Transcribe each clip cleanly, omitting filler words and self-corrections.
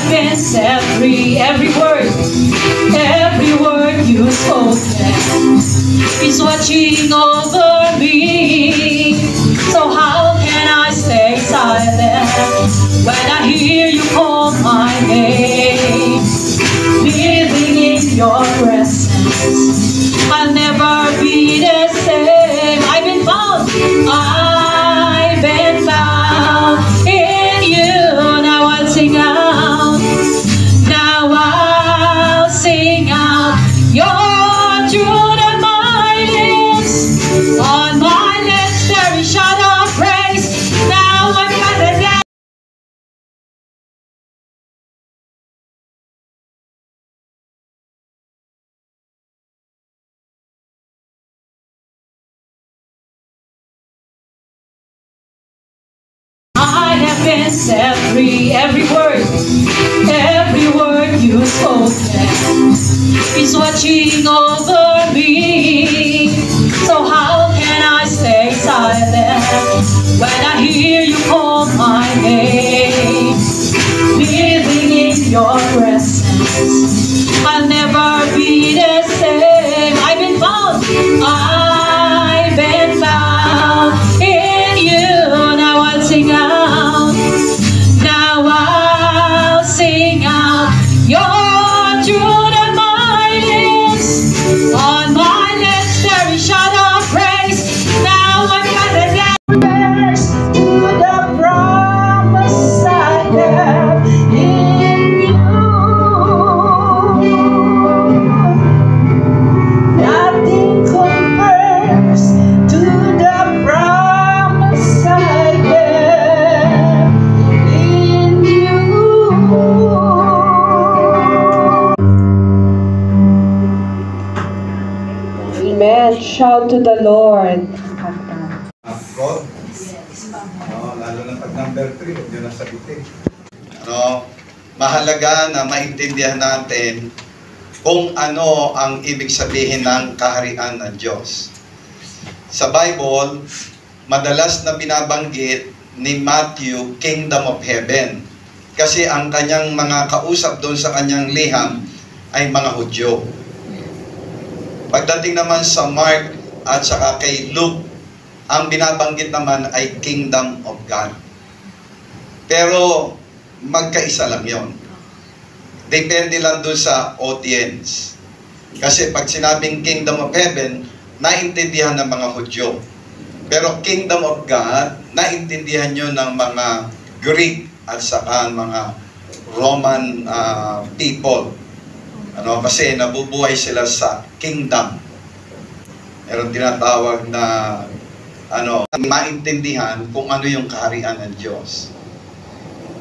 have been set free. Every word you spoken is watching over me. So how can I stay silent when I hear you call my name? Living in your presence, I'll never be the same. I've been found in you. Now I'll sing out, now I'll sing out your truth on my lips. On my lips there is shout of praise. Now I'm gonna dance. I have been set free. Every word you spoken is watching over me. So how can I stay silent when I hear you call my name? Living in your presence, I'll never be the same. I've been found in you. Now I'll sing out, now I'll sing out your truth on my lips. On my lips there is shout of praise. Now I'm gonna dance to the promise I have in you. Nothing compares to the promise I have in you. Amen. Shout to the Lord. God. Lalo na pag number 3, huwag nyo na sagutin. Mahalaga na maintindihan natin kung ano ang ibig sabihin ng kaharian ng Diyos. Sa Bible, madalas na binabanggit ni Matthew, Kingdom of Heaven. Kasi ang kanyang mga kausap doon sa kanyang liham ay mga Hudyo. Pagdating naman sa Mark at saka kay Luke, ang binabanggit naman ay Kingdom of God. Pero magkaisa lang yon. Depende lang doon sa audience. Kasi pag sinabing Kingdom of Heaven, naintindihan ng mga Hudyo. Pero Kingdom of God, naintindihan nyo ng mga Greek at saka mga Roman people. Kasi nabubuhay sila sa kingdom. Meron tinatawag na maintindihan kung ano yung kaharian ng Diyos.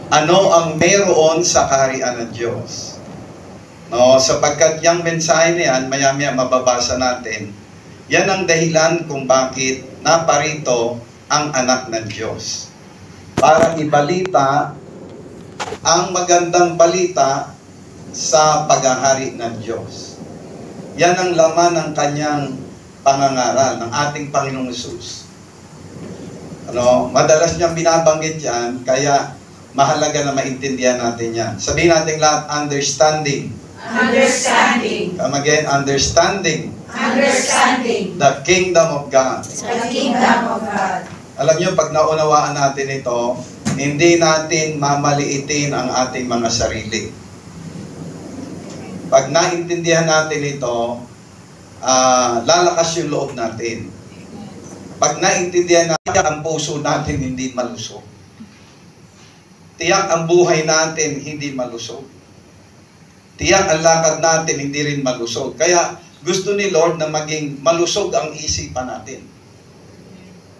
Ano ang meron sa kaharian ng Diyos? Sapagkat yung mensahe na yan, maya-maya mababasa natin, yan ang dahilan kung bakit naparito ang anak ng Diyos. Para ibalita ang magandang balita sa paghahari ng Diyos. Yan ang laman ng kanyang pangangaral, ng ating Panginoong Hesus. Madalas niyang binabanggit yan, kaya mahalaga na maintindihan natin yan. Sabihin natin lahat, understanding. Understanding. Come again, understanding. Understanding. The kingdom of God. The kingdom of God. Alam niyo, pag naunawaan natin ito, hindi natin mamaliitin ang ating mga sarili. Pag naintindihan natin ito, lalakas yung loob natin. Pag naintindihan natin, ang puso natin hindi malusog. Tiyak ang buhay natin hindi malusog. Tiyak ang lakad natin hindi rin malusog. Kaya gusto ni Lord na maging malusog ang isipan natin.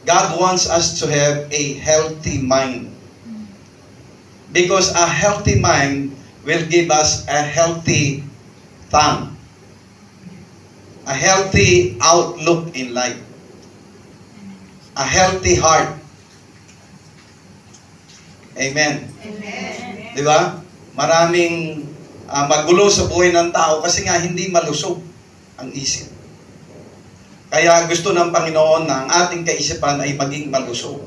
God wants us to have a healthy mind. Because a healthy mind will give us a healthy tongue. A healthy outlook in life. A healthy heart. Amen. Amen. Di ba? Maraming magulo sa buhay ng tao kasi nga hindi malusog ang isip. Kaya gusto ng Panginoon na ang ating kaisipan ay maging malusog.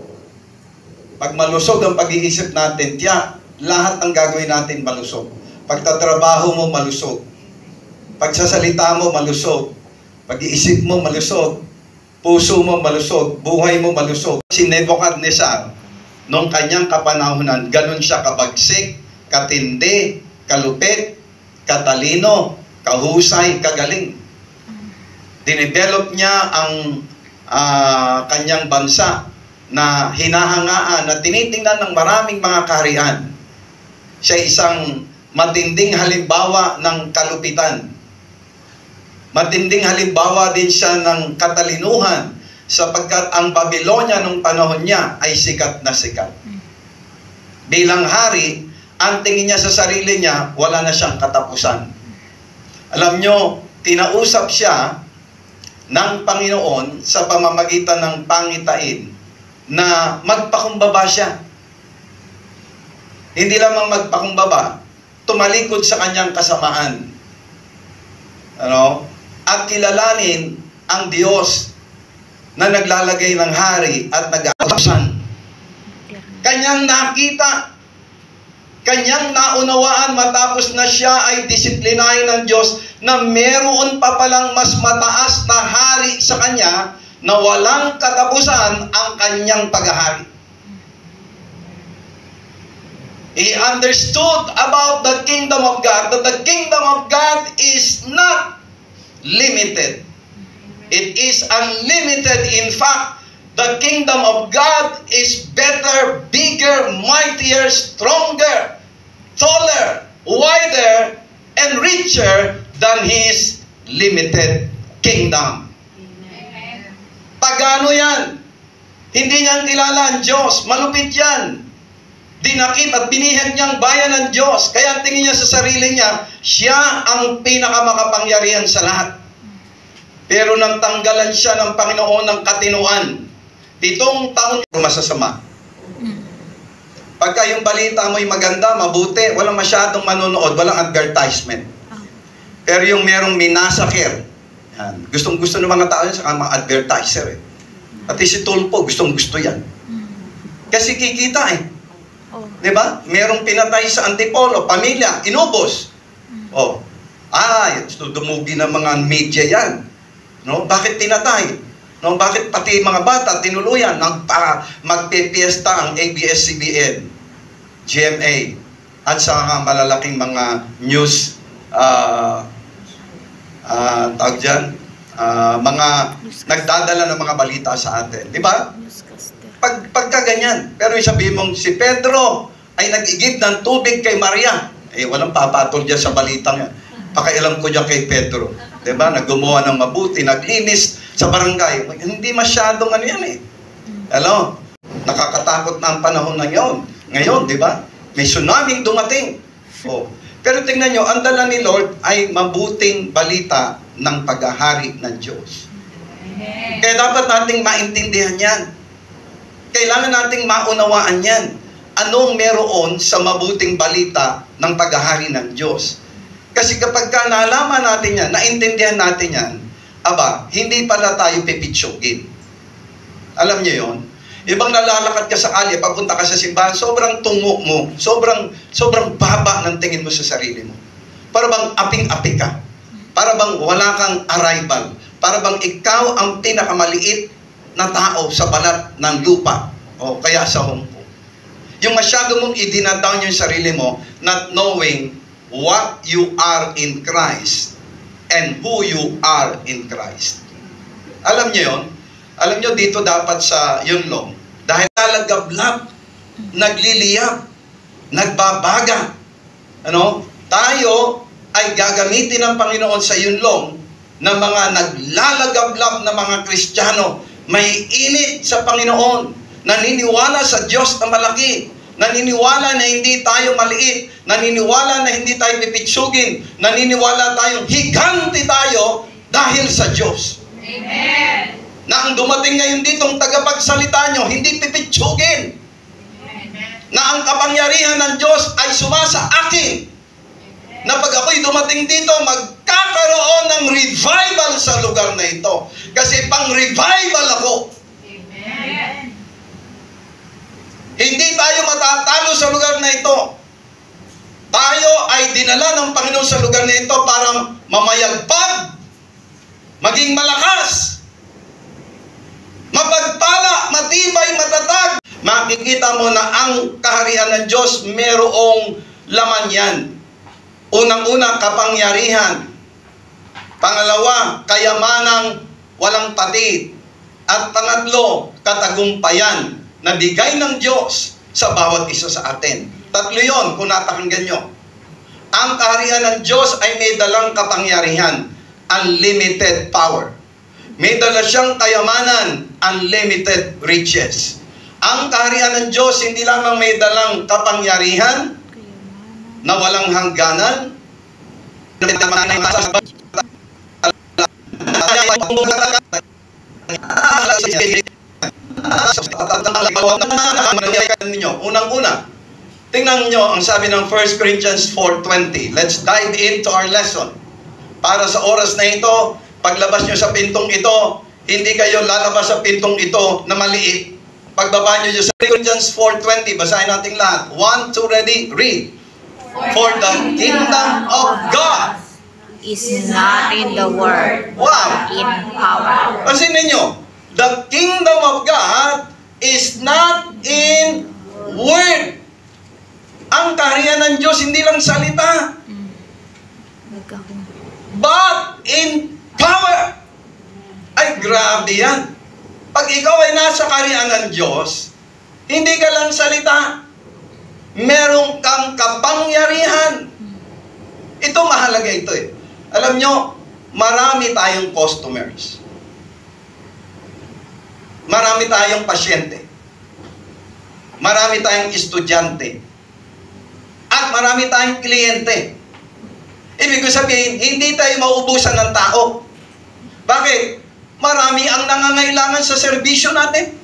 Pag malusog ang pag-iisip natin, tiyak, lahat ng gagawin natin malusog. Pagtatrabaho mo, malusog. Pagsasalita mo, malusog. Pag-iisip mo, malusog. Puso mo, malusog. Buhay mo, malusog. Si Nebuchadnezzar, nung kanyang kapanahunan, ganun siya kabagsik, katindi, kalupit, katalino, kahusay, kagaling. Dinevelop niya ang kanyang bansa na hinahangaan, na tinitingnan ng maraming mga kaharian. Siya isang matinding halimbawa ng kalupitan. Matinding halimbawa din siya ng katalinuhan, sapagkat ang Babylonia nung panahon niya ay sikat na sikat. Bilang hari, ang tingin niya sa sarili niya, wala na siyang katapusan. Alam nyo, kinausap siya ng Panginoon sa pamamagitan ng pangitain na magpakumbaba siya. Hindi lamang magpakumbaba, tumalikod sa kanyang kasamaan. At kilalanin ang Diyos na naglalagay ng hari at nag-aalasan. Kanyang nakita, kanyang naunawaan matapos na siya ay disiplinahin ng Diyos na meron pa palang mas mataas na hari sa kanya na walang katapusan ang kanyang paghahari. He understood about the kingdom of God, that the kingdom of God is not limited. It is unlimited. In fact, the kingdom of God is better, bigger, mightier, stronger, taller, wider, and richer than His limited kingdom. Amen. Pagano yan? Hindi niya kilala ang Diyos. Malupit yan. Dinakip at binihag niyang bayan ng Diyos. Kaya tingin niya sa sarili niya, siya ang pinakamakapangyarihan sa lahat. Pero nang tanggalan siya ng Panginoon ng katinuan, 7 taon masasama. Pagka yung balita mo'y maganda, mabuti, walang masyadong manonood, walang advertisement. Pero yung merong minasakir, gustong-gusto ng mga tao yan sa mga advertiser. Pati si Tulpo, gustong-gusto yan. Kasi kikita Diba? Merong pinatay sa Antipolo, pamilya, inubos. Dumugi ng mga media yan. Bakit pinatay? Bakit pati mga bata tinuluyan para magpipiesta ang ABS-CBN, GMA, at sa malalaking mga news, mga nagdadala ng mga balita sa atin. Diba? Pagka ganyan. Pero sabihin mong si Pedro ay nag-igib ng tubig kay Maria. Walang papatol dyan sa balitang yan. Pakailam ko dyan kay Pedro. Diba? Naggumawa ng mabuti, naglinis sa barangay. Hindi masyadong yan nakakatakot na ang panahon na yun. Ngayon, diba? May tsunami dumating. Pero tingnan nyo, ang dala ni Lord ay mabuting balita ng paghahari ng Diyos. Kaya dapat nating maintindihan yan. Kailangan nating maunawaan yan. Anong meron sa mabuting balita ng paghahari ng Diyos? Kasi kapag nalaman natin yan, naintindihan natin yan, hindi pala tayo pipitsugin. Alam niyo yon? Ibang nalalakad ka sa kalye, papunta ka sa simbahan, sobrang tungo mo, sobrang baba ng tingin mo sa sarili mo. Para bang aping-api ka. Para bang wala kang arrival. Para bang ikaw ang pinakamaliit na tao sa balat ng lupa o kaya sa hungko. Yung masyado mong idinadown yung sarili mo, not knowing what you are in Christ and who you are in Christ. Alam niyo yon? Alam niyo dito dapat sa Yunlong, dahil talagablab, nagliliyab, nagbabaga. Tayo ay gagamitin ng Panginoon sa Yunlong ng mga naglalagablab na mga Kristiyano. May init sa Panginoon, naniniwala sa Diyos na malaki, naniniwala na hindi tayo maliit, naniniwala na hindi tayo pipitsugin, naniniwala tayong higante tayo dahil sa Diyos. Amen. Na ang dumating ngayon ditong tagapagsalita nyo, hindi pipitsugin. Na ang kapangyarihan ng Diyos ay sumasa akin. Na pag ako'y dumating dito, magkakaroon ng revival sa lugar na ito. Kasi pang-revival ako. Amen. Hindi tayo matatalo sa lugar na ito. ay dinala ng Panginoon sa lugar na ito para mamayagpag, maging malakas, mapagpala, matibay, matatag. Makikita mo na ang kaharian ng Diyos merong laman yan. Unang-una, kapangyarihan. Pangalawa, kayamanang walang patid. At pangatlo, katagumpayan na bigay ng Diyos sa bawat isa sa atin. Tatlo yon kung napakinggan nyo. Ang kaharian ng Diyos ay may dalang kapangyarihan, unlimited power. May dala siyang kayamanan, unlimited riches. Ang kaharian ng Diyos hindi lamang may dalang kapangyarihan na walang hangganan, unang-una, tingnan nyo ang sabi ng 1 Corinthians 4:20. Let's dive into our lesson. Para sa oras na ito, paglabas nyo sa pintong ito, hindi kayo lalabas sa pintong ito na maliit. Pagbaba nyo sa 1 Corinthians 4:20, basahin natin lahat. 1, 2, ready, read. For the kingdom of God is not in the word, wow, in power. Pansin ninyo, the kingdom of God is not in word. Ang kaharian ng Diyos hindi lang salita, but in power. Ay, grabe yan. Pag ikaw ay nasa kaharian ng Diyos, hindi ka lang salita, meron kang kapangyarihan. Ito mahalaga ito eh. Alam nyo, marami tayong customers. Marami tayong pasyente. Marami tayong estudyante. At marami tayong kliyente. Ibig ko sabihin, hindi tayo mauubusan ng tao. Bakit? Marami ang nangangailangan sa serbisyo natin.